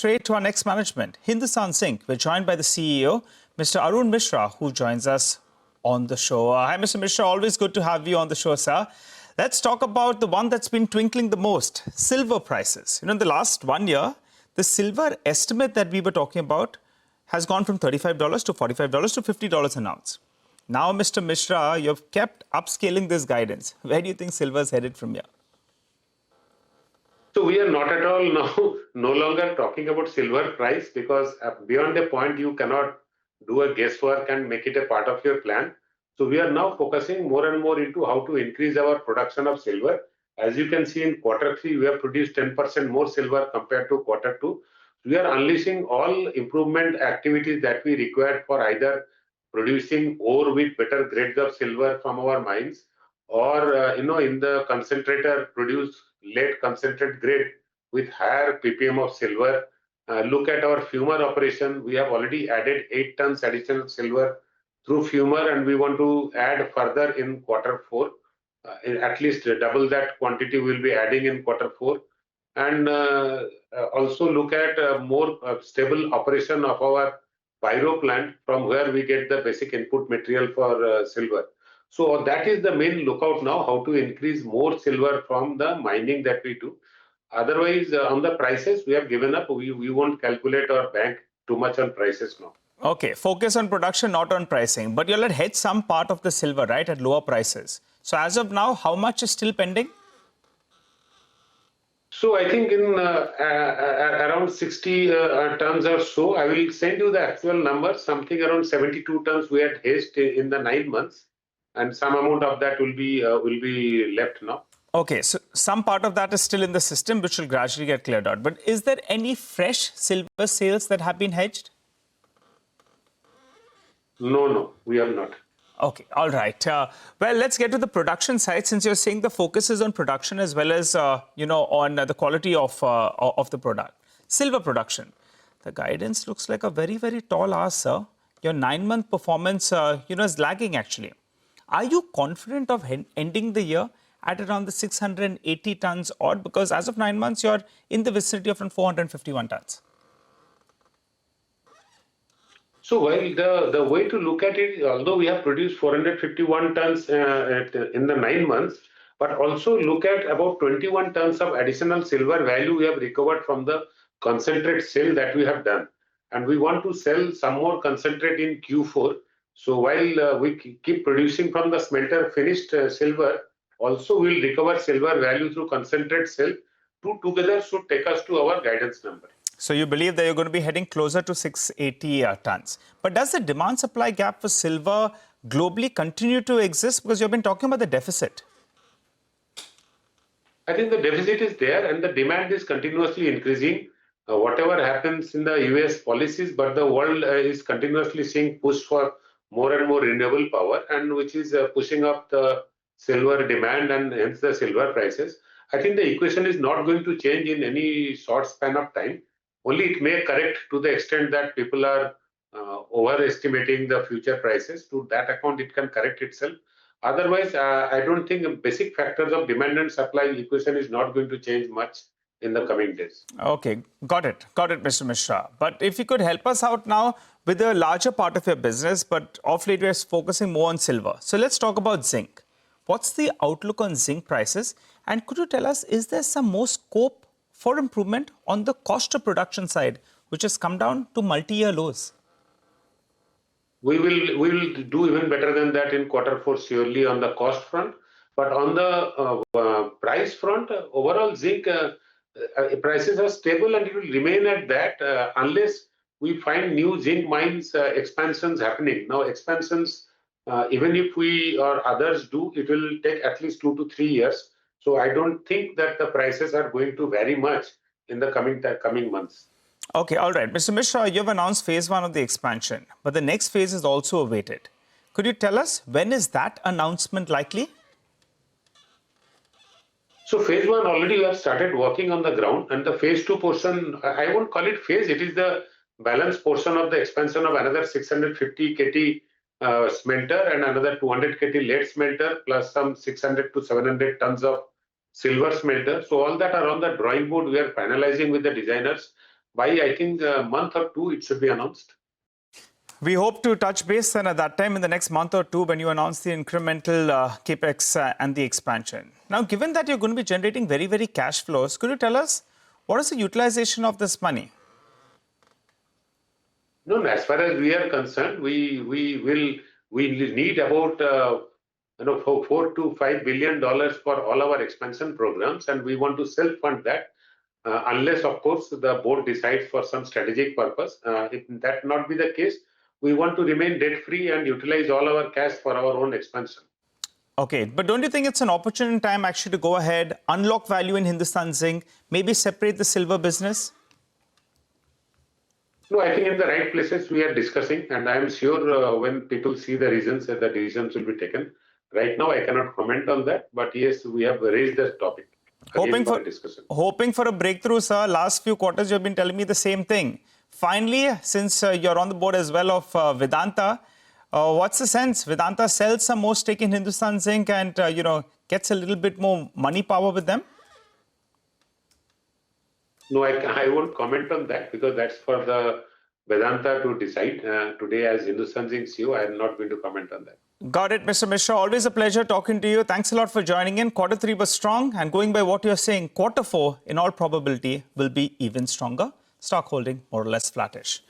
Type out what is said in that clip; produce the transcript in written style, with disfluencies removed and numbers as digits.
straight to our next management, Hindustan Zinc. We're joined by the CEO, Mr. Arun Misra, who joins us on the show. Hi, Mr. Misra. Always good to have you on the show, sir. Let's talk about the one that's been twinkling the most, silver prices. In the last 1 year, the silver estimate that we were talking about has gone from $35 to $45 to $50 an ounce. Now, Mr. Misra, you've kept upscaling this guidance. Where do you think silver is headed from here? So we are not at all now no longer talking about silver price, because beyond a point you cannot do a guesswork and make it a part of your plan. So we are now focusing more and more into how to increase our production of silver. As you can see, in Q3 we have produced 10% more silver compared to Q2. We are unleashing all improvement activities that we require for either producing ore with better grades of silver from our mines, or in the concentrator produce lead concentrate grade with higher ppm of silver. Look at our fumer operation. We have already added 8 tons additional silver through fumer, and we want to add further in Q4. At least double that quantity we'll be adding in Q4. And also look at more stable operation of our pyro plant, from where we get the basic input material for silver. So that is the main lookout now, how to increase more silver from the mining that we do. Otherwise, on the prices, we have given up. We won't calculate or bank too much on prices now. Okay, focus on production, not on pricing. But you'll hedge some part of the silver, right, at lower prices. So as of now, how much is still pending? So I think in around 60 tons or so, I will send you the actual number. Something around 72 tons we had hedged in the 9 months. And some amount of that will be left now. Okay, so some part of that is still in the system, which will gradually get cleared out. But is there any fresh silver sales that have been hedged? No, we have not. Okay, all right. Well, let's get to the production side, since you're saying the focus is on production as well as, on the quality of the product. Silver production. The guidance looks like a very, very tall ask, sir. Your 9-month performance, is lagging actually. Are you confident of ending the year at around the 680 tons odd? Because as of 9 months, you're in the vicinity of around 451 tons. So while the way to look at it, although we have produced 451 tons in the 9 months, but also look at about 21 tons of additional silver value we have recovered from the concentrate sale that we have done. And we want to sell some more concentrate in Q4. So while we keep producing from the smelter finished silver, also we'll recover silver value through concentrate sale. Two together should take us to our guidance number. So you believe that you're going to be heading closer to 680 tons. But does the demand-supply gap for silver globally continue to exist? Because you've been talking about the deficit. I think the deficit is there and the demand is continuously increasing. Whatever happens in the US policies, but the world is continuously seeing push for more and more renewable power, and which is pushing up the silver demand and hence the silver prices. I think the equation is not going to change in any short span of time. Only it may correct to the extent that people are overestimating the future prices. To that account, it can correct itself. Otherwise, I don't think the basic factors of demand and supply equation is not going to change much in the coming days. Okay, got it, Mr. Misra. But if you could help us out now with a larger part of your business, but of late we're focusing more on silver. So let's talk about zinc. What's the outlook on zinc prices? And could you tell us, is there some more scope for improvement on the cost of production side, which has come down to multi-year lows? We will do even better than that in Q4, surely, on the cost front. But on the price front, overall zinc prices are stable, and it will remain at that unless we find new zinc mines expansions happening. Now, expansions, even if we or others do, it will take at least 2 to 3 years. So I don't think that the prices are going to vary much in the coming months. Okay, all right. Mr. Misra, you've announced phase 1 of the expansion, but the next phase is also awaited. Could you tell us, when is that announcement likely? So phase 1 already we have started working on the ground, and the phase 2 portion, I won't call it phase, it is the balance portion of the expansion of another 650 KT smelter and another 200 KT lead smelter, plus some 600 to 700 tons of silver smelter. So all that are on the drawing board. We are finalizing with the designers. by, I think, a month or two, it should be announced. We hope to touch base then at that time in the next month or two when you announce the incremental Capex and the expansion. Now, given that you're going to be generating very, very cash flows, could you tell us what is the utilization of this money? No, as far as we are concerned, we need about $4 to $5 billion for all our expansion programs, and we want to self-fund that. Unless, of course, the board decides for some strategic purpose. If that not be the case, we want to remain debt-free and utilize all our cash for our own expansion. Okay, but don't you think it's an opportune time actually to go ahead, unlock value in Hindustan Zinc, maybe separate the silver business? No, I think in the right places we are discussing, and I am sure when people see the reasons, the decisions will be taken. Right now, I cannot comment on that, but yes, we have raised the topic. Hoping for a breakthrough, sir. Last few quarters, you've been telling me the same thing. Finally, since you're on the board as well of Vedanta, what's the sense? Vedanta sells some more stake in Hindustan Zinc and, gets a little bit more money power with them? No, I won't comment on that because that's for the Vedanta to decide. Today, as Hindustan Zinc CEO, I am not going to comment on that. Got it, Mr. Misra. Always a pleasure talking to you. Thanks a lot for joining in. Q3 was strong, and going by what you're saying, Q4, in all probability, will be even stronger. Stock holding more or less flattish.